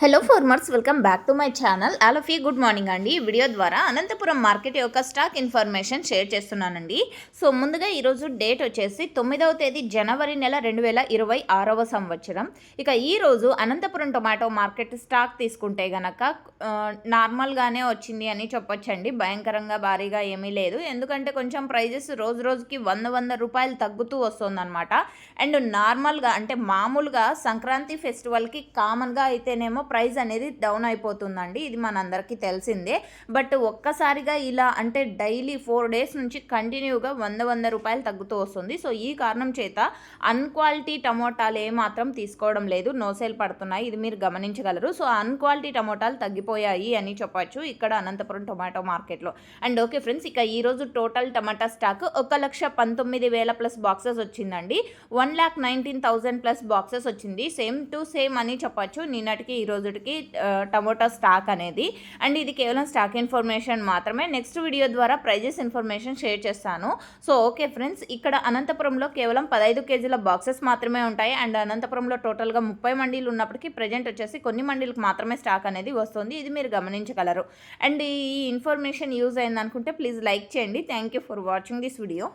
Hello farmers, welcome back to my channel. All of you good morning అండి. ఈ video ద్వారా Anantapuram market యొక్క stock information share చేస్తున్నానండి. So ముందుగా ఈరోజు డేట్ వచ్చేసి 9వ తేదీ జనవరి నెల 2026వ సంవత్సరం. ఇక ఈరోజు అనంతపురం టొమాటో మార్కెట్ స్టాక్ తీసుకుంటే గనక నార్మల్గానే వచ్చింది అని చెప్పొచ్చండి. భయంకరంగా భారీగా ఏమీ లేదు, ఎందుకంటే కొంచెం ప్రైజెస్ రోజు రోజుకి 100 రూపాయలు తగ్గుతూ వస్తుందన్నమాట. అండ్ నార్మల్గా అంటే మామూలుగా సంక్రాంతి ఫెస్టివల్కి కామన్గా అయితేనేమో ప్రైస్ అనేది డౌన్ అయిపోతుందండి, ఇది మనందరికీ తెలిసిందే. బట్ ఒక్కసారిగా ఇలా అంటే డైలీ 4 డేస్ నుంచి కంటిన్యూగా 100 రూపాయలు తగ్గుతూ వస్తుంది. సో ఈ కారణం చేత అన్క్వాలిటీ టమోటాలు ఏమాత్రం తీసుకోవడం లేదు, నో సేల్ పడుతున్నాయి, ఇది మీరు గమనించగలరు. సో అన్క్వాలిటీ టమోటాలు తగ్గిపోయాయి అని చెప్పచ్చు ఇక్కడ అనంతపురం టొమాటో మార్కెట్లో. అండ్ ఓకే ఫ్రెండ్స్, ఇక ఈరోజు టోటల్ టమాటా స్టాక్ 1,19,000 ప్లస్ బాక్సెస్ వచ్చిందండి. 1,19,000 ప్లస్ బాక్సెస్ వచ్చింది. సేమ్ టు సేమ్ అని చెప్పచ్చు నిన్నటికి ఈ రోజుకి టమోటా స్టాక్ అనేది. అండ్ ఇది కేవలం స్టాక్ ఇన్ఫర్మేషన్ మాత్రమే. నెక్స్ట్ వీడియో ద్వారా ప్రైజెస్ ఇన్ఫర్మేషన్ షేర్ చేస్తాను. సో ఓకే ఫ్రెండ్స్, ఇక్కడ అనంతపురంలో కేవలం 15 కేజీల బాక్సెస్ మాత్రమే ఉంటాయి. అండ్ అనంతపురంలో టోటల్గా 30 మండీలు ఉన్నప్పటికీ ప్రజెంట్ వచ్చేసి కొన్ని మండీలకు మాత్రమే స్టాక్ అనేది వస్తుంది, ఇది మీరు గమనించగలరు. అండ్ ఈ ఇన్ఫర్మేషన్ యూజ్ అయింది అనుకుంటే ప్లీజ్ లైక్ చేయండి. Thank you for watching this video.